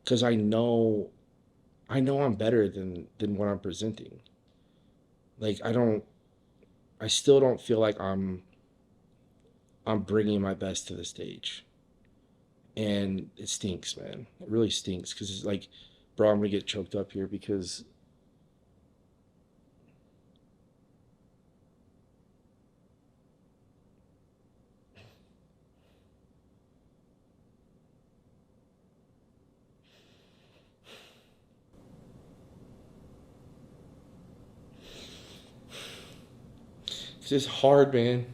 because I know I'm better than what I'm presenting. Like I still don't feel like I'm bringing my best to the stage, and it stinks, man. It really stinks because it's like, bro, I'm gonna get choked up here because it's just hard, man.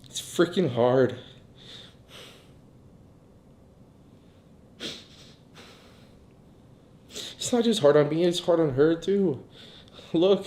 It's freaking hard. It's not just hard on me, it's hard on her too. Look.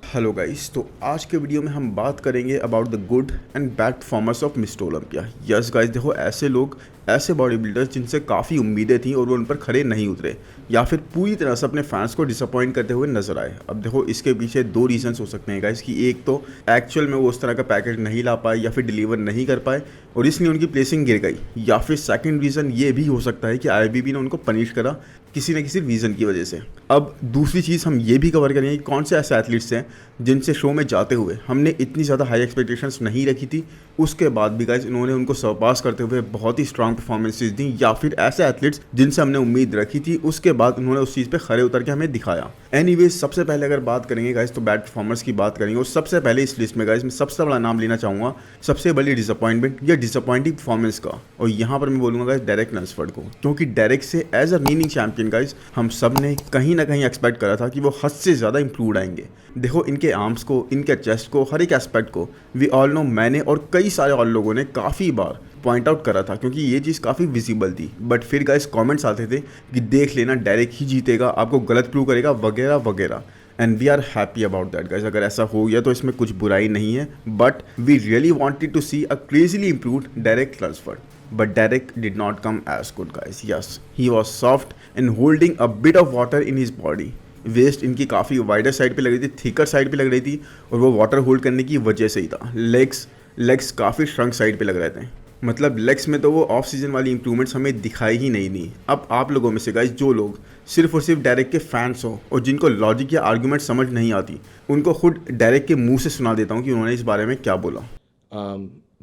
Hello guys, तो आज के video में हम बात करेंगे about the good and bad performance of mister Olympia. Yes guys, देखो ऐसे लोग, ऐसे बॉडी बिल्डर्स जिनसे काफ़ी उम्मीदें थी और वो उन पर खरे नहीं उतरे या फिर पूरी तरह से अपने फैंस को डिसअपॉइंट करते हुए नजर आए। अब देखो इसके पीछे दो रीजंस हो सकते हैं गाइस कि एक तो एक्चुअल में वो उस तरह का पैकेज नहीं ला पाए या फिर डिलीवर नहीं कर पाए और इसलिए उनकी प्लेसिंग गिर गई, या फिर सेकंड रीज़न ये भी हो सकता है कि आईबीबी ने उनको पनिश करा किसी न किसी रीज़न की वजह से। अब दूसरी चीज़ हम ये भी कवर करेंगे कि कौन से ऐसे एथलीट्स हैं जिनसे शो में जाते हुए हमने इतनी ज़्यादा हाई एक्सपेक्टेशंस नहीं रखी थी, उसके बाद भी गाइस इन्होंने उनको सरपास करते हुए बहुत ही स्ट्रांग परफॉर्मेंसेज दी, या फिर ऐसे एथलीट्स जिनसे हमने उम्मीद रखी थी उसके बाद उन्होंने उस चीज़ पे खरे उतर के हमें दिखाया। एनीवेज, सबसे पहले अगर बात करेंगे गाइस तो बैड परफॉर्मर्स की बात करेंगे और सबसे पहले इस लिस्ट में गाइस मैं सबसे बड़ा नाम लेना चाहूँगा, सबसे बड़ी डिसअपॉइंटमेंट या डिसअपॉइंटिंग परफॉर्मेंस का, और यहाँ पर मैं बोलूँगा गाइस डेरेक लंसफोर्ड को, क्योंकि डेरेक से as a reigning champion guys हम सब ने कहीं ना कहीं एक्सपेक्ट करा था कि वो हद से ज़्यादा इंप्रूव आएंगे। देखो इनके आर्म्स को, इनके चेस्ट को, हर एक एस्पेक्ट को वी ऑल नो, मैंने और कई सारे और लोगों ने काफ़ी बार पॉइंट आउट करा था क्योंकि ये चीज़ काफ़ी विजिबल थी। बट फिर गाइस कमेंट्स आते थे कि देख लेना डेरेक ही जीतेगा, आपको गलत प्रूव करेगा वगैरह वगैरह, and we are happy about that guys. अगर ऐसा हो गया तो इसमें कुछ बुराई नहीं है, but we really wanted to see a crazily improved Derek Lunsford, but Derek did not come as good guys. Yes, he was soft and holding a bit of water in his body. Waist इनकी काफ़ी wider side पे लग रही थी, thicker side पे लग रही थी, और वो वाटर होल्ड करने की वजह से ही था। लेग्स काफ़ी श्रंक साइड पे लग रहे थे, मतलब लेग्स में तो वो ऑफ सीजन वाली इंप्रूवमेंट्स हमें दिखाई ही नहीं दी। अब आप लोगों में से गाइस जो लोग सिर्फ और सिर्फ डायरेक्ट के फैंस हो और जिनको लॉजिक या आर्गूमेंट समझ नहीं आती, उनको खुद डायरेक्ट के मुंह से सुना देता हूँ कि उन्होंने इस बारे में क्या बोला।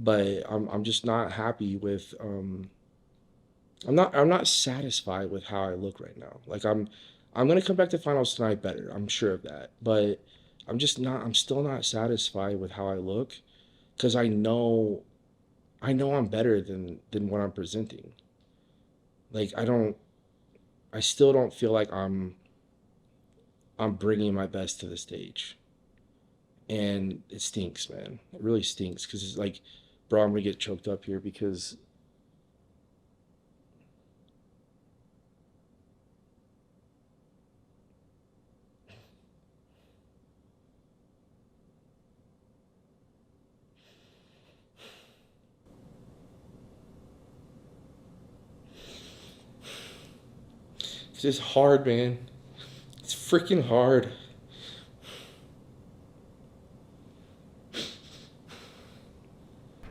But I'm just not happy with I'm not satisfied with how I look right now. Like I'm gonna come back to finals tonight better. I'm sure of that. But I'm still not satisfied with how I look because I know I'm better than what I'm presenting. Like I still don't feel like I'm bringing my best to the stage. And it stinks, man. It really stinks because it's like, bro, I'm gonna get choked up here because it's just hard, man. It's freaking hard.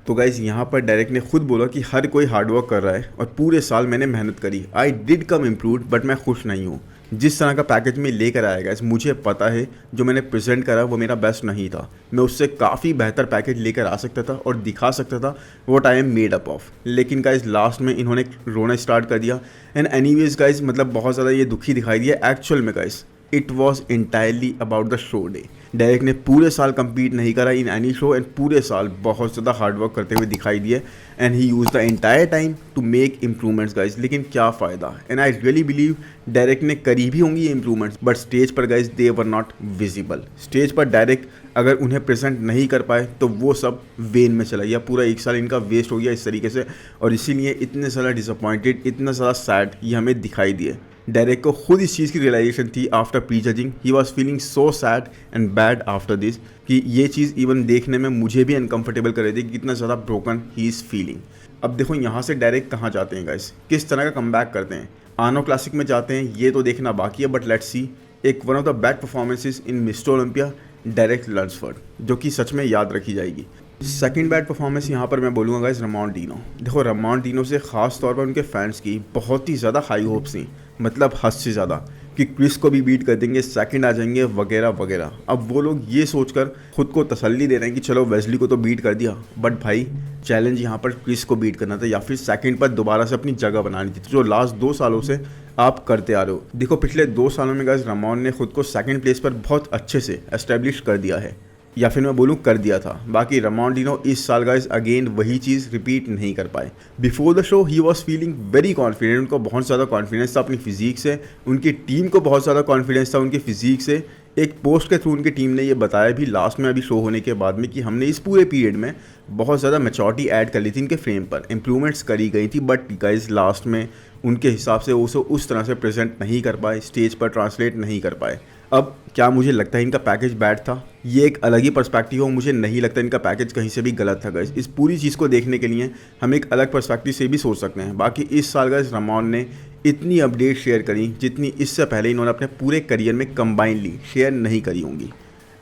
तो guys यहाँ पर direct ने खुद बोला कि हर कोई hard work कर रहा है और पूरे साल मैंने मेहनत करी, I did come improve, but मैं खुश नहीं हूँ जिस तरह का पैकेज में लेकर आया गाइस। मुझे पता है जो मैंने प्रेजेंट करा वो मेरा बेस्ट नहीं था, मैं उससे काफ़ी बेहतर पैकेज लेकर आ सकता था और दिखा सकता था what I am made up of. लेकिन गाइस लास्ट में इन्होंने रोना स्टार्ट कर दिया, एंड एनीवेज गाइस मतलब बहुत ज़्यादा ये दुखी दिखाई दिया। एक्चुअल में guys it was entirely about the show day. Direct ने पूरे साल compete नहीं करा इन एनी शो, एंड पूरे साल बहुत ज़्यादा हार्डवर्क करते हुए दिखाई दिए, and he use the entire time to make improvements guys. लेकिन क्या फ़ायदा, and I really believe director ने करी भी होंगी ये इम्प्रूवमेंट्स, बट स्टेज पर guys they were not visible. Stage पर डायरेक्ट अगर उन्हें प्रेजेंट नहीं कर पाए तो वो सब वेन में चला गया, पूरा एक साल इनका वेस्ट हो गया इस तरीके से, और इसीलिए इतने ज़्यादा डिसअपॉइंटेड, इतना ज़्यादा सैड ये हमें दिखाई दिए। डायरेक्ट को खुद इस चीज़ की रियलाइजेशन थी after pre judging, he was feeling so sad and bad after this, कि ये चीज़ इवन देखने में मुझे भी अनकंफर्टेबल कर रही थी कि कितना ज़्यादा ब्रोकन ही इज़ फीलिंग। अब देखो यहाँ से डायरेक्ट कहाँ जाते हैं गाइस, किस तरह का कमबैक करते हैं, आनो क्लासिक में जाते हैं, ये तो देखना बाकी है, बट लेट्स सी। एक one of the bad performances in Mr Olympia, Derek Lunsford, जो कि सच में याद रखी जाएगी। सेकंड बैड परफॉर्मेंस यहाँ पर मैं बोलूँगा गाइस रमोन डिनो। देखो रमोन डिनो से ख़ास तौर पर उनके फैंस की बहुत ही ज़्यादा हाई होप्स थी, मतलब हद से ज़्यादा, कि क्रिस को भी बीट कर देंगे, सेकंड आ जाएंगे वगैरह वगैरह। अब वो लोग ये सोचकर खुद को तसल्ली दे रहे हैं कि चलो वेस्ली को तो बीट कर दिया, बट भाई चैलेंज यहाँ पर क्रिस को बीट करना था या फिर सेकंड पर दोबारा से अपनी जगह बनानी थी, जो लास्ट 2 सालों से आप करते आ रहे हो। देखो पिछले 2 सालों में गाइस रामोन ने खुद को सेकंड प्लेस पर बहुत अच्छे से एस्टेब्लिश कर दिया है, या फिर मैं बोलूँ कर दिया था। बाकी रामोन डिनो इस साल गाइस अगेन वही चीज़ रिपीट नहीं कर पाए। Before the show he was feeling very confident, उनको बहुत ज़्यादा कॉन्फिडेंस था अपनी फिजिक से, उनकी टीम को बहुत ज़्यादा कॉन्फिडेंस था उनकी फिजिक से। एक पोस्ट के थ्रू उनकी टीम ने ये बताया भी लास्ट में अभी शो होने के बाद में कि हमने इस पूरे पीरियड में बहुत ज़्यादा मैच्योरिटी ऐड कर ली थी इनके फ्रेम पर, इंप्रूवमेंट्स करी गई थी, बट गाइस लास्ट में उनके हिसाब से उसे उस तरह से प्रेजेंट नहीं कर पाए, स्टेज पर ट्रांसलेट नहीं कर पाए। अब क्या मुझे लगता है इनका पैकेज बैड था, ये एक अलग ही पर्सपेक्टिव हो। मुझे नहीं लगता इनका पैकेज कहीं से भी गलत था गाइस। इस पूरी चीज़ को देखने के लिए हम एक अलग पर्सपेक्टिव से भी सोच सकते हैं। बाकी इस साल गाइस रामोन ने इतनी अपडेट शेयर करी जितनी इससे पहले इन्होंने अपने पूरे करियर में कंबाइनली शेयर नहीं करी होंगी।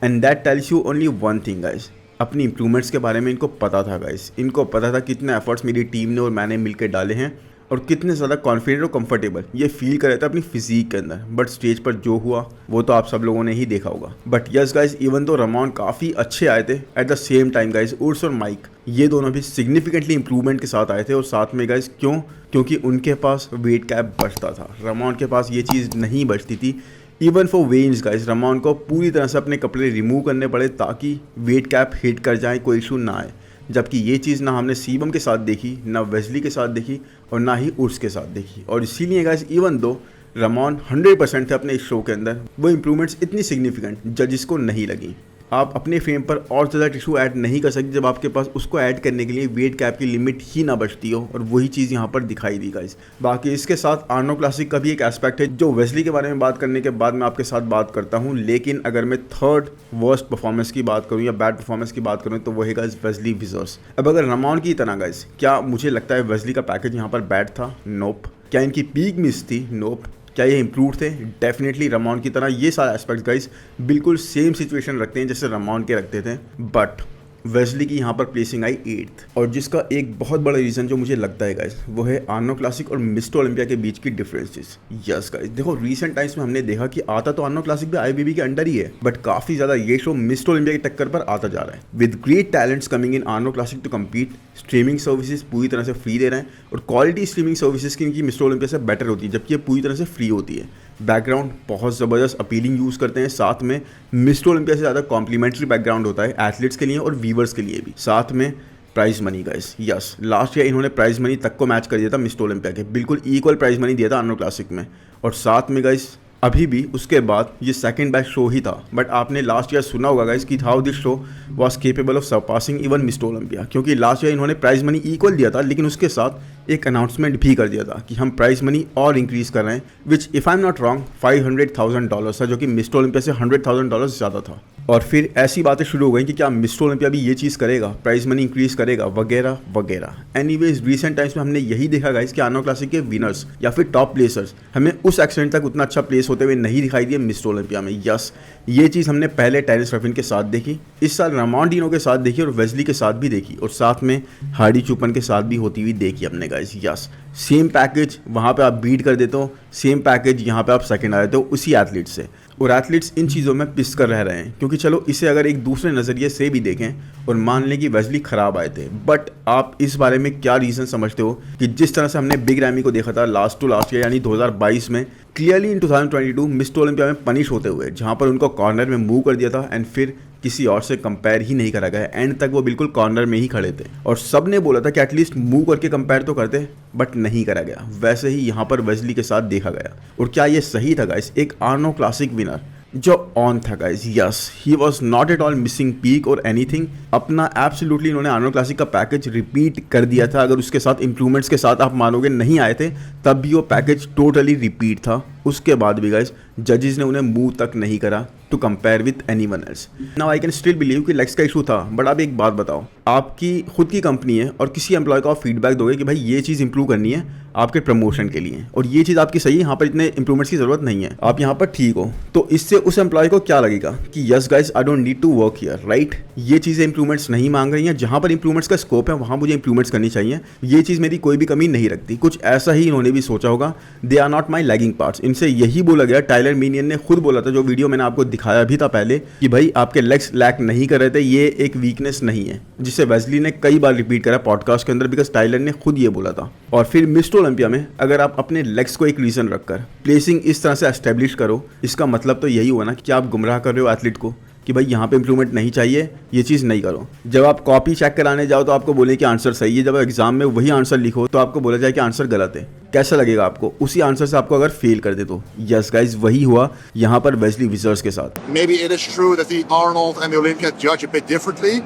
And that tells you only one thing guys, अपनी इंप्रूवमेंट्स के बारे में इनको पता था गाइस। इनको पता था कितने एफर्ट्स मेरी टीम ने और मैंने मिलकर डाले हैं और कितने ज़्यादा कॉन्फिडेंट और कंफर्टेबल ये फील कर रहे थे अपनी फिजिक के अंदर। बट स्टेज पर जो हुआ वो तो आप सब लोगों ने ही देखा होगा। बट यस गाइस, इवन तो रामोन काफ़ी अच्छे आए थे, at the same time guys Urs और माइक ये दोनों भी सिग्निफिकेंटली इंप्रूवमेंट के साथ आए थे। और साथ में गाइस क्योंकि उनके पास वेट कैप बचता था, रामोन के पास ये चीज़ नहीं बचती थी। इवन फॉर वेन्स गाइस रामोन को पूरी तरह से अपने कपड़े रिमूव करने पड़े ताकि वेट कैप हिट कर जाए, कोई इशू ना आए। जबकि ये चीज़ ना हमने सीबम के साथ देखी, ना वेस्ली के साथ देखी और ना ही उर्स के साथ देखी। और इसीलिए गाइस इवन दो रामोन 100% थे अपने इस शो के अंदर, वो इंप्रूवमेंट्स इतनी सिग्निफिकेंट जजिस को नहीं लगी। आप अपने फ्रेम पर और ज़्यादा टिश्यू ऐड नहीं कर सकते जब आपके पास उसको ऐड करने के लिए वेट कैप की लिमिट ही ना बचती हो, और वही चीज़ यहाँ पर दिखाई दी गाइस। बाकी इसके साथ आर्नो क्लासिक का भी एक एस्पेक्ट है जो वेस्ली के बारे में बात करने के बाद मैं आपके साथ बात करता हूँ। लेकिन अगर मैं थर्ड वर्स्ट परफॉर्मेंस की बात करूँ या बैड परफॉर्मेंस की बात करूँ तो वो है गाइस वेस्ली विजर्स। अब अगर रामोन की तरह गाइस क्या मुझे लगता है वेस्ली का पैकेज यहाँ पर बैड था? नोप। क्या इनकी पीक मिस थी? नोप। क्या ये इम्प्रूव थे? डेफिनेटली रामोन की तरह ये सारे एस्पेक्ट्स गाइस बिल्कुल सेम सिचुएशन रखते हैं जैसे रामोन के रखते थे। बट वेस्ली की यहाँ पर प्लेसिंग आई 8th, और जिसका एक बहुत बड़ा रीज़न जो मुझे लगता है गाइस वो है आर्नो क्लासिक और मिस्टर ओलंपिया के बीच की डिफरेंसेस। यस गाइस, देखो रीसेंट टाइम्स में हमने देखा कि आता तो आर्नो क्लासिक भी आईबीबी के अंडर ही है, बट काफ़ी ज़्यादा ये शो मिस्टर ओलंपिया की टक्कर पर आता जा रहा है। With great talents coming in Arnold Classic to compete, streaming services पूरी तरह से फ्री दे रहे हैं और क्वालिटी स्ट्रीमिंग सर्विसेज की इनकी मिस्टर ओलंपिया से बेटर होती है, जबकि ये पूरी तरह से फ्री होती है। बैकग्राउंड बहुत ज़बरदस्त अपीलिंग यूज़ करते हैं, साथ में मिस्टर ओलंपिया से ज़्यादा कॉम्प्लीमेंट्री बैकग्राउंड होता है एथलीट्स के लिए और व्यूवर्स के लिए भी। साथ में prize money guys, yes last year इन्होंने प्राइज मनी तक को मैच कर दिया था मिस्टर ओलंपिया के, बिल्कुल इक्वल प्राइज मनी दिया था आर्नो क्लासिक में। और साथ में गाइस अभी भी उसके बाद ये सेकंड बेस्ट शो ही था, बट आपने लास्ट ईयर सुना होगा गाइस कि how this show was capable of surpassing even mister Olympia, क्योंकि लास्ट ईयर इन्होंने प्राइज मनी इक्वल दिया था लेकिन उसके साथ एक अनाउंसमेंट भी कर दिया था कि हम प्राइज मनी और इंक्रीज कर रहे हैं, which if I am not wrong $500,000 था, जो कि मिस्टर ओलंपिया से $100,000 ज़्यादा था। और फिर ऐसी बातें शुरू हो गई कि क्या मिस्टर ओलंपिया भी ये चीज़ करेगा, प्राइज मनी इंक्रीज करेगा वगैरह वगैरह। एनीवेज रीसेंट टाइम्स में हमने यही देखा गाइस कि आर्नो क्लासिक के विनर्स या फिर टॉप प्लेसर्स हमें उस एक्सटेंट तक उतना अच्छा प्लेस होते हुए नहीं दिखाई दिए मिस्टर ओलंपिया में। यस, ये चीज़ हमने पहले टेनिस रफिन के साथ देखी, इस साल रामोन डिनो के साथ देखी और वेस्ली के साथ भी देखी, और साथ में हार्डी चुपन के साथ भी होती हुई देखी हमने गाइस। यस, सेम पैकेज वहाँ पे आप बीट कर देते हो, सेम पैकेज यहाँ पे आप सेकंड आ जाते हो उसी एथलीट से, और एथलीट्स इन चीज़ों में पिस कर रह रहे हैं। क्योंकि चलो इसे अगर एक दूसरे नज़रिए से भी देखें और मान लें कि वेस्ली ख़राब आए थे, बट आप इस बारे में क्या रीज़न समझते हो कि जिस तरह से हमने बिग रैमी को देखा था लास्ट टू लास्ट ईयर यानी 2022 में, क्लियरली इन 2022 मिस्टर ओलंपिया में पनिश होते हुए, जहाँ पर उनको कॉर्नर में मूव कर दिया था एंड फिर किसी और से कंपेयर ही नहीं करा गया, एंड तक वो बिल्कुल कॉर्नर में ही खड़े थे और सब ने बोला था कि एटलीस्ट मूव करके कंपेयर तो करते, बट नहीं करा गया। वैसे ही यहाँ पर वेस्ली के साथ देखा गया। और क्या ये सही था गाइस? एक आर्नो क्लासिक विनर जो ऑन था guys, yes he was not at all missing peak और एनीथिंग, अपना एब्सोल्युटली इन्होंने आर्नो क्लासिक का पैकेज रिपीट कर दिया था। अगर उसके साथ इंप्रूवमेंट्स के साथ आप मानोगे नहीं आए थे तब भी वो पैकेज टोटली रिपीट था। उसके बाद भी गाइस जजेस ने उन्हें मूव तक नहीं करा to compare with anyone else. Now I can still believe कि लेग्स का इशू था, बट आप एक बात बताओ, आपकी खुद की कंपनी है और किसी एम्प्लॉय को आप फीडबैक दोगे कि भाई ये चीज़ इंप्रूव करनी है आपके प्रमोशन के लिए, और ये चीज़ आपकी सही है, यहाँ पर इतने इंप्रूवमेंट्स की जरूरत नहीं है, आप यहाँ पर ठीक हो, तो इससे उस एम्प्लॉय को क्या लगेगा कि yes guys I don't need to work here, right? ये चीज़ें इंप्रूवमेंट्स नहीं मांग रही हैं, जहाँ पर इंप्रूवमेंट्स का स्कोप है वहाँ मुझे इंप्रूवमेंट्स करनी चाहिए, ये चीज़ मेरी कोई भी कमी नहीं रखती। कुछ ऐसा ही इन्होंने भी सोचा होगा। They are not my lagging parts, इनसे यही बोला गया। टाइलर मीनियन ने खुद बोला था, जो वीडियो मैंने आपको दिखाया भी था पहले, कि भाई आपके लेग्स लैक नहीं कर रहे थे, ये एक वीकनेस नहीं है, जिसे वेस्ली ने कई बार रिपीट करा पॉडकास्ट के अंदर, बिकॉज टाइलर ने खुद ये बोला था। और फिर मिस्टर ओलंपिया में अगर आप अपने लेग्स को एक रीजन रखकर प्लेसिंग इस तरह से एस्टेब्लिश करो, इसका मतलब तो यही हुआ ना कि आप गुमराह कर रहे हो एथलीट को कि भाई यहाँ पे इंप्रूवमेंट नहीं चाहिए, ये चीज़ नहीं करो। जब आप कॉपी चेक कराने जाओ तो आपको बोले कि आंसर सही है, जब एग्जाम में वही आंसर लिखो तो आपको बोला जाए कि आंसर गलत है। कैसा लगेगा आपको उसी आंसर से आपको अगर फेल कर दे तो? यस गाइज, वही हुआ यहाँ पर वेस्ली विजर्स के साथ। Maybe it is true that the Arnold and the Olympia judge a bit differently,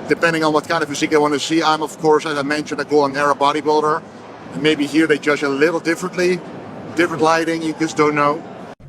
depending on what kind of physique they want to see. I'm, of course, as I mentioned, a Golden Era bodybuilder. And maybe here they judge a little differently, different lighting, you just don't know.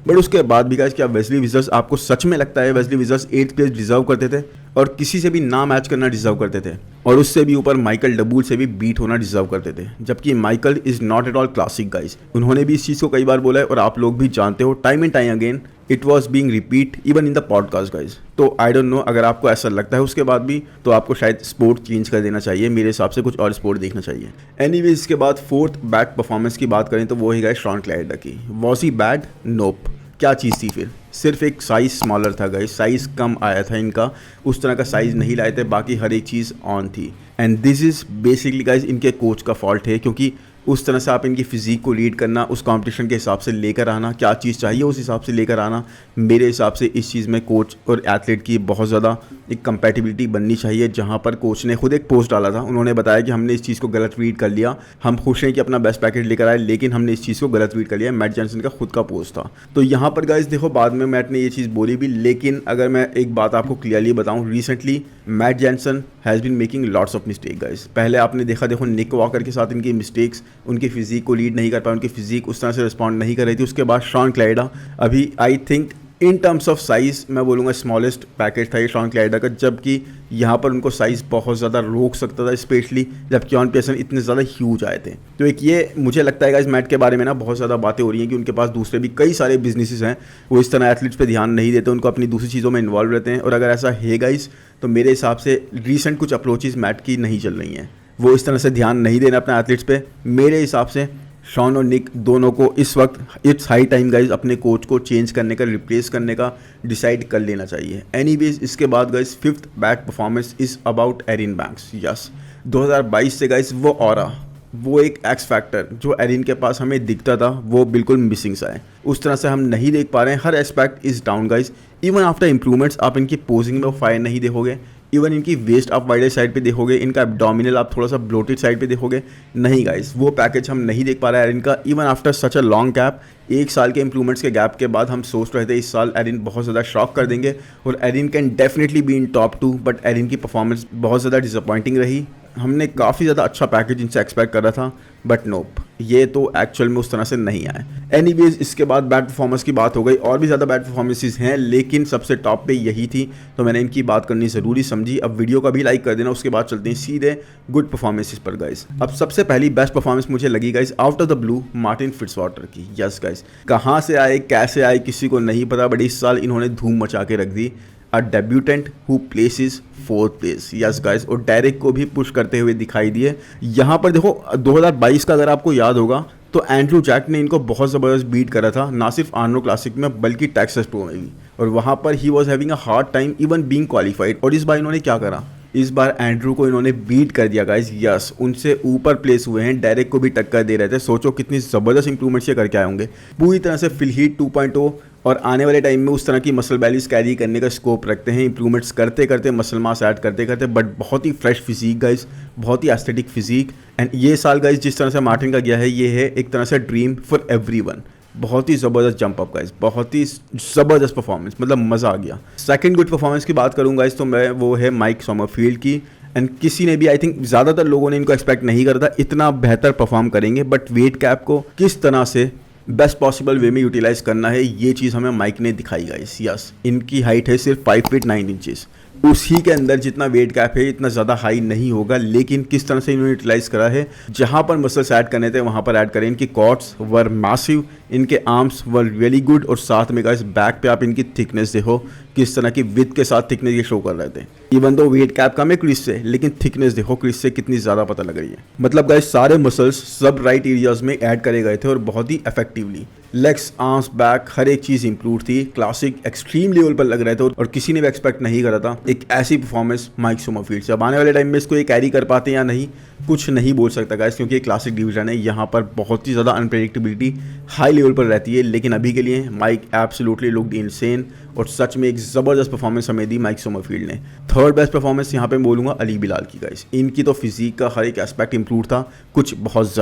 But उसके बाद भी guys, क्या Wesley विजर्स, आपको सच में लगता है Wesley विजर्स 8th place deserve करते थे और किसी से भी ना मैच करना डिजर्व करते थे, और उससे भी ऊपर माइकल डबूल से भी बीट होना डिजर्व करते थे? जबकि Michael is not at all classic guys, उन्होंने भी इस चीज़ को कई बार बोला है और आप लोग भी जानते हो, time and time again it was being repeat even in the podcast guys. तो आई डोंट नो, अगर आपको ऐसा लगता है उसके बाद भी, तो आपको शायद स्पोर्ट चेंज कर देना चाहिए, मेरे हिसाब से कुछ और स्पोर्ट देखना चाहिए। एनीवेज, इसके बाद फोर्थ बैड परफॉर्मेंस की बात करें तो वो है गाइस शॉन क्लाइडर की। Was he bad? नोप। क्या चीज़ थी फिर? सिर्फ एक साइज़ स्मॉलर था गाइस, साइज़ कम आया था इनका, उस तरह का साइज़ नहीं लाए थे, बाकी हर एक चीज़ ऑन थी। And this is basically guys इनके कोच का फॉल्ट है, क्योंकि उस तरह से आप इनकी फिजिक को लीड करना, उस कंपटीशन के हिसाब से लेकर आना, क्या चीज़ चाहिए उस हिसाब से लेकर आना, मेरे हिसाब से इस चीज़ में कोच और एथलीट की बहुत ज़्यादा एक कंपैटिबिलिटी बननी चाहिए। जहाँ पर कोच ने खुद एक पोस्ट डाला था, उन्होंने बताया कि हमने इस चीज़ को गलत रीड कर लिया, हम खुश हैं कि अपना बेस्ट पैकेज लेकर आए, लेकिन हमने इस चीज़ को गलत रीड कर लिया। मैट जॉनसन का खुद का पोस्ट था। तो यहाँ पर गाइस देखो, बाद में मैट ने ये चीज़ बोली भी, लेकिन अगर मैं एक बात आपको क्लियरली बताऊँ, recently Matt Johnson has been making lots of mistake guys. पहले आपने देखा, देखो निक वॉकर के साथ इनकी मिस्टेक्स, उनकी फिजिक को लीड नहीं कर पाए, उनकी फिजिक उस तरह से रिस्पॉन्ड नहीं कर रही थी। उसके बाद शॉन क्लाइडर, अभी I think in terms of size मैं बोलूँगा स्मॉलेस्ट पैकेज था ये शॉन क्लाइडर का, जबकि यहाँ पर उनको साइज़ बहुत ज़्यादा रोक सकता था, स्पेशली जब क्योन पेसन इतने ज़्यादा ह्यूज आए थे। तो एक ये मुझे लगता है गाइस, मैट के बारे में ना बहुत ज़्यादा बातें हो रही हैं कि उनके पास दूसरे भी कई सारे बिजनेसेस हैं, वो इस तरह एथलीट्स पे ध्यान नहीं देते, उनको अपनी दूसरी चीज़ों में इन्वॉल्व रहते हैं। और अगर ऐसा है गाइस, तो मेरे हिसाब से रीसेंट कुछ अप्रोचेस मैट की नहीं चल रही हैं, वो इस तरह से ध्यान नहीं देना अपने एथलीट्स पे। मेरे हिसाब से शॉन और निक दोनों को इस वक्त इट्स हाई टाइम गाइज अपने कोच को चेंज करने का, रिप्लेस करने का डिसाइड कर लेना चाहिए। एनीवेज, इसके बाद guys fifth bad performance is about Erin Banks. Yes, 2022 से गाइज वो ऑरा, वो एक एक्स फैक्टर जो एरिन के पास हमें दिखता था, वो बिल्कुल मिसिंग सा है, उस तरह से हम नहीं देख पा रहे हैं। हर aspect is down guys. Even after improvements आप इनकी पोजिंग में वो फायर नहीं देखोगे, इवन इनकी वेस्ट आप वाइडर साइड पे देखोगे, इनका एब्डोमिनल आप थोड़ा सा ब्लोटेड साइड पे देखोगे, नहीं गाइस, वो पैकेज हम नहीं देख पा रहे हैं एरिन का। Even after such a long gap, एक साल के इंप्रूवमेंट्स के गैप के बाद हम सोच रहे थे इस साल एरिन बहुत ज़्यादा शॉक कर देंगे और Erin can definitely be in top 2, but Erin की परफॉर्मेंस बहुत ज़्यादा डिसअपॉइंटिंग रही। हमने काफ़ी ज़्यादा अच्छा पैकेज इनसे एक्सपेक्ट कर रहा था, बट नोप, ये तो एक्चुअल में उस तरह से नहीं आए। एनीवेज, इसके बाद बैड परफॉर्मेंस की बात हो गई, और भी ज़्यादा बैड परफॉर्मेंसेस हैं, लेकिन सबसे टॉप पे यही थी, तो मैंने इनकी बात करनी ज़रूरी समझी। अब वीडियो का भी लाइक कर देना, उसके बाद चलते हैं सीधे गुड परफॉर्मेंसेस पर गाइस। अब सबसे पहली बेस्ट परफॉर्मेंस मुझे लगी guys out of the blue Martin Fitzwater की। यस गाइस, कहाँ से आए, कैसे आए, किसी को नहीं पता, बट इस साल इन्होंने धूम मचा के रख दी। A debutante who places 4th place. Yes guys, और डेरेक को भी पुश करते हुए दिखाई दिए। यहाँ पर देखो 2022 का अगर आपको याद होगा तो एंड्रू जैक ने इनको बहुत ज़बरदस्त बीट करा था, ना सिर्फ आर्नो क्लासिक में बल्कि टेक्सास प्रो में भी, और वहाँ पर he was having a hard time even being qualified. और इस बार इन्होंने क्या करा, इस बार एंड्रू को इन्होंने बीट कर दिया गाइस। यस, उनसे ऊपर प्लेस हुए हैं, डेरेक को भी टक्कर दे रहे थे। सोचो कितनी ज़बरदस्त इंप्रूवमेंट्स ये करके आए होंगे, पूरी तरह से फिल हीट 2.0, और आने वाले टाइम में उस तरह की मसल बैलीज कैरी करने का स्कोप रखते हैं, इंप्रूवमेंट्स करते करते, मसल मास ऐड करते करते, बट बहुत ही फ्रेश फिजिक गाइस, बहुत ही एस्थेटिक फिजिक। एंड ये साल गाइस जिस तरह से मार्टिन का गया है, ये है एक तरह से ड्रीम फॉर एवरीवन। बहुत ही ज़बरदस्त जंप अप गाइस, बहुत ही ज़बरदस्त परफॉर्मेंस, मतलब मज़ा आ गया। सेकंड गुड परफॉर्मेंस की बात करूँगा गाइस, तो मैं वो है माइक समरफील्ड की। एंड किसी ने भी, आई थिंक ज़्यादातर लोगों ने इनको एक्सपेक्ट नहीं करा था इतना बेहतर परफॉर्म करेंगे, बट वेट कैप को किस तरह से बेस्ट पॉसिबल वे में यूटिलाइज करना है, ये चीज़ हमें माइक ने दिखाई गाइस। यस, इनकी हाइट है सिर्फ 5 फीट 9 इंचेस, उसी के अंदर जितना वेट कैप है इतना ज़्यादा हाई नहीं होगा, लेकिन किस तरह से इन्होंने यूटिलाइज करा है, जहाँ पर मसल्स ऐड करने थे वहाँ पर ऐड करें। इनकी कॉट्स वर मैसिव, इनके आर्म्स वर रियली गुड, और साथ में गाइस बैक पे आप इनकी थिकनेस देखो किस तरह की विथ के साथ थिकनेस ये शो कर रहे थे। इवन दो वेट कैप कम है क्रिस से, लेकिन थिकनेस देखो क्रिस से कितनी ज़्यादा पता लग रही है। मतलब गाइस सारे मसल्स सब राइट एरियाज में ऐड करे गए थे और बहुत ही इफेक्टिवली। लेग्स, आर्म्स, बैक, हर एक चीज़ इंप्रूव थी, क्लासिक एक्सट्रीम लेवल पर लग रहे थे और किसी ने भी एक्सपेक्ट नहीं करा था एक ऐसी परफॉर्मेंस माइक सोमरफील्ड से। अब आने वाले टाइम में इसको ये कैरी कर पाते हैं या नहीं, कुछ नहीं बोल सकता गाइस, क्योंकि ये क्लासिक डिवीजन है, यहाँ पर बहुत ही ज़्यादा अनप्रेडिक्टेबिलिटी हाई लेवल पर रहती है। लेकिन अभी के लिए माइक एब्सोल्युटली लुक्ड इनसेन, और सच में एक ज़बरदस्त परफॉर्मेंस हमें दी माइक सोमरफील्ड ने। थर्ड बेस्ट परफॉर्मेंस यहाँ पे बोलूँगा अली बिलाल की गाइस। इनकी तो फिजिक का हर एक एस्पेक्ट इंप्रूव था, कुछ बहुत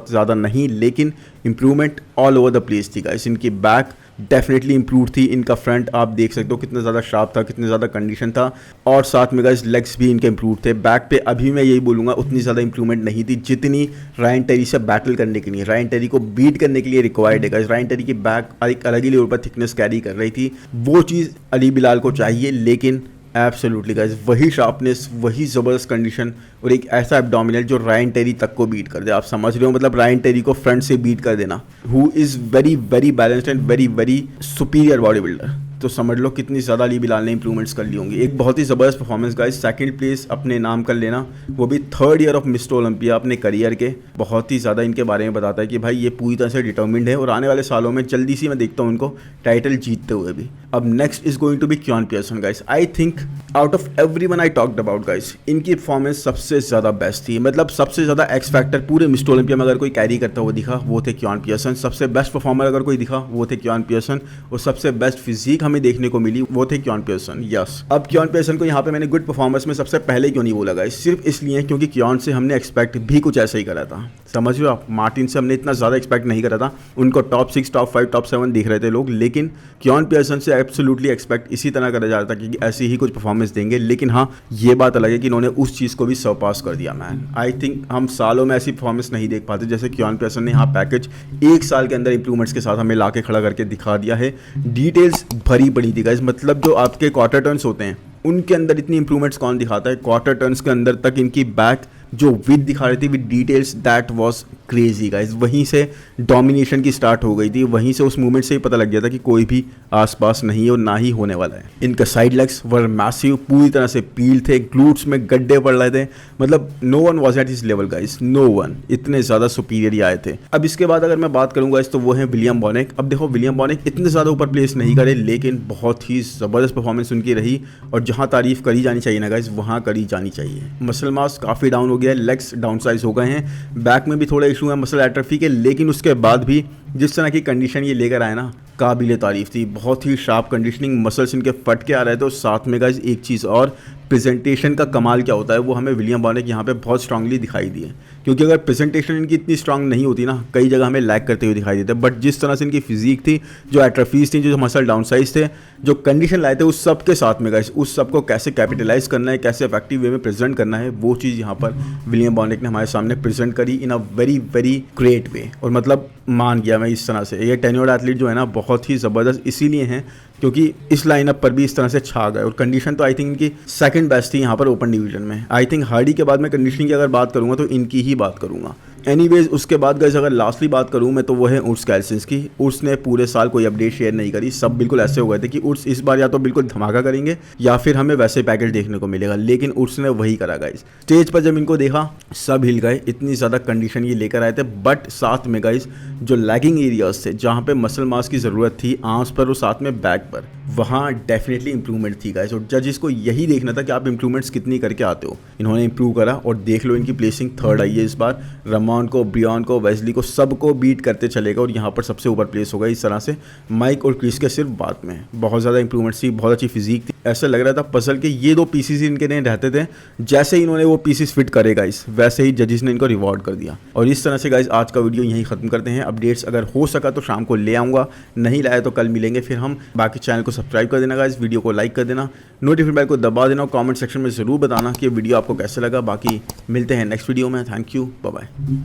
ज़्यादा नहीं, लेकिन improvement all over the place थी गाइस। इनकी बैक डेफिनेटली इंप्रूव थी, इनका फ्रंट आप देख सकते हो कितना ज़्यादा शार्प था, कितने ज़्यादा कंडीशन था, और साथ में गाइस लेग्स भी इनके इंप्रूव थे। बैक पे अभी मैं यही बोलूँगा उतनी ज़्यादा इंप्रूवमेंट नहीं थी जितनी रायन टेरी से बैटल करने के लिए, रायन टेरी को बीट करने के लिए रिक्वायर्ड है गाइस। रायन टेरी की बैक एक अलग ही लेवल पर थिकनेस कैरी कर रही थी, वो चीज़ अली बिलाल को चाहिए, लेकिन एब्सोल्युटली गाइस वही शार्पनेस, वही ज़बरदस्त कंडीशन और एक ऐसा एब्डोमिनल जो रायन टेरी तक को बीट कर दे। आप समझ रहे हो, मतलब रायन टेरी को फ्रंट से बीट कर देना, who is very very balanced and very very superior body builder. तो समझ लो कितनी ज़्यादा अली बिलाल ने इंप्रूवमेंट्स कर ली होंगी। एक बहुत ही ज़बरदस्त परफॉर्मेंस गाइस, सेकंड प्लेस अपने नाम कर लेना, वो भी third year of mister Olympia अपने करियर के। बहुत ही ज़्यादा इनके बारे में बताता है कि भाई ये पूरी तरह से डिटर्मिन्ड है और आने वाले सालों में जल्दी से मैं देखता हूँ इनको टाइटल जीतते हुए भी। अब next is going to be Keone Pearson guys. I think out of everyone I talked about guys, इनकी परफॉर्मेंस सबसे ज़्यादा बेस्ट थी। मतलब सबसे ज़्यादा एक्स फैक्टर पूरे मिस्टर ओलंपिया में अगर कोई कैरी करता हुआ दिखा वो थे क्योन पियर्सन। सबसे बेस्ट परफॉर्मर अगर कोई दिखा वो थे क्योन पियर्सन, और सबसे बेस्ट फिजिक हमें देखने को मिली वो थे क्योन पियर्सन। यस, अब क्योन पियर्सन को यहाँ पे मैंने गुड परफॉर्मेंस में सबसे पहले क्यों नहीं बोला गाइस, सिर्फ इसलिए क्योंकि क्योन से हमने एक्सपेक्ट भी कुछ ऐसा ही करा था। समझ रहे हो आप, मार्टिन से हमने इतना ज़्यादा एक्सपेक्ट नहीं करा था। उनको टॉप 6, टॉप 5, टॉप 7 दिख रहे थे लोग, लेकिन क्योन पियर्सन से एब्सोल्युटली एक्सपेक्ट इसी तरह करा जा रहा था कि ऐसी ही कुछ परफॉर्मेंस देंगे। लेकिन हाँ, ये बात अलग है कि इन्होंने उस चीज़ को भी सरपास कर दिया मैन। आई थिंक हम सालों में ऐसी परफॉर्मेंस नहीं देख पाते जैसे क्योन पियर्सन ने यहाँ पैकेज 1 साल के अंदर इंप्रूवमेंट्स के साथ हमें ला के खड़ा करके दिखा दिया है। डिटेल्स भरी पड़ी थी गाइस, मतलब जो आपके क्वार्टर टर्न्स होते हैं उनके अंदर इतनी इंप्रूवमेंट्स कौन दिखाता है। क्वार्टर टर्न्स के अंदर तक इनकी बैक जो विद दिखा रही थी with details, that was crazy guys. वहीं से डोमिनेशन की स्टार्ट हो गई थी, वहीं से उस मूवमेंट से ही पता लग गया था कि कोई भी आसपास नहीं है और ना ही होने वाला है। इनका साइड लेग्स वर मैसिव, पूरी तरह से पील थे, ग्लूट्स में गड्ढे पड़ रहे थे, मतलब no one was at his level guys, no one, इतने ज़्यादा सुपीरियर ही आए थे। अब इसके बाद अगर मैं बात करूँगा तो वो है विलियम बॉनेक। अब देखो विलियम बॉनेक इतने ज़्यादा ऊपर प्लेस नहीं करे, लेकिन बहुत ही ज़बरदस्त परफॉर्मेंस उनकी रही, और जहाँ तारीफ करी जानी चाहिए ना गाइस वहाँ करी जानी चाहिए। मसल मास काफ़ी डाउन हो गया है, लेग्स डाउन साइज हो गए हैं, बैक में भी थोड़ा इशू है मसल एट्रोफी के, लेकिन उसके बाद भी जिस तरह की कंडीशन ये लेकर आए ना, काबिल तारीफ थी। बहुत ही शार्प कंडीशनिंग, मसल्स इनके फट के आ रहे थे, और साथ में गाइस एक चीज़ और, प्रेजेंटेशन का कमाल क्या होता है वो हमें विलियम बॉनेक यहाँ पे बहुत स्ट्रांगली दिखाई दी है। क्योंकि अगर प्रेजेंटेशन इनकी इतनी स्ट्रांग नहीं होती ना, कई जगह हमें लैग करते हुए दिखाई देते, बट जिस तरह से इनकी फिजिक थी, जो एट्रोफीज थी, जो मसल डाउन साइज थे, जो कंडीशन लाए थे, उस सब के साथ में गाइस उस सब को कैसे कैपिटलाइज करना है, कैसे इफेक्टिव वे में प्रेजेंट करना है, वो चीज़ यहाँ पर विलियम बॉनेक ने हमारे सामने प्रेजेंट करी in a very very great way. और मतलब मान गया मैं इस तरह से, ये टेन्योर्ड एथलीट जो है ना बहुत ही ज़बरदस्त इसीलिए हैं क्योंकि इस लाइनअप पर भी इस तरह से छा गए। और कंडीशन तो आई थिंक इनकी सेकंड बेस्ट थी यहाँ पर ओपन डिवीजन में। आई थिंक हार्डी के बाद मैं कंडीशनिंग की अगर बात करूँगा तो इनकी ही बात करूँगा। एनीवेज उसके बाद गाइस अगर लास्टली बात करूँ मैं तो वो है उर्स कैल्सिंस की। उर्स ने पूरे साल कोई अपडेट शेयर नहीं करी, सब बिल्कुल ऐसे हो गए थे कि उर्स इस बार या तो बिल्कुल धमाका करेंगे या फिर हमें वैसे पैकेज देखने को मिलेगा, लेकिन उर्स ने वही करा गाइस। स्टेज पर जब इनको देखा सब हिल गए, इतनी ज़्यादा कंडीशन ये लेकर आए थे, बट साथ में गाइस जो लैगिंग एरियाज थे जहाँ पे मसल मास की ज़रूरत थी आर्म्स पर और साथ में बैक पर, वहाँ डेफिनेटली इंप्रूवमेंट थी गाइस। और जजिस को यही देखना था कि आप इंप्रूवमेंट्स कितनी करके आते हो। इन्होंने इंप्रूव करा और देख लो इनकी प्लेसिंग थर्ड आई है इस बार। रमॉन को, ब्रियन को, वेस्ली को, सबको बीट करते चलेगा और यहाँ पर सबसे ऊपर प्लेस होगा इस तरह से। माइक और क्रिस के सिर्फ बाद में बहुत ज़्यादा इंप्रूवमेंट्स थी, बहुत अच्छी फिजिक थी। ऐसा लग रहा था पजल के ये 2 पीसीस इनके नहीं रहते थे, जैसे ही इन्होंने वो पीसीस फिट करे गाइस वैसे ही जजिस ने इनको रिवॉर्ड कर दिया। और इस तरह से गाइस आज का वीडियो यहीं ख़त्म करते हैं। अपडेट्स अगर हो सका तो शाम को ले आऊँगा, नहीं लाया तो कल मिलेंगे फिर हम। बाकी चैनल को सब्सक्राइब कर देना गाइस, वीडियो को लाइक कर देना, नोटिफिकेशन बेल को दबा देना और कमेंट सेक्शन में ज़रूर बताना कि वीडियो आपको कैसे लगा। बाकी मिलते हैं नेक्स्ट वीडियो में। Thank you, bye bye.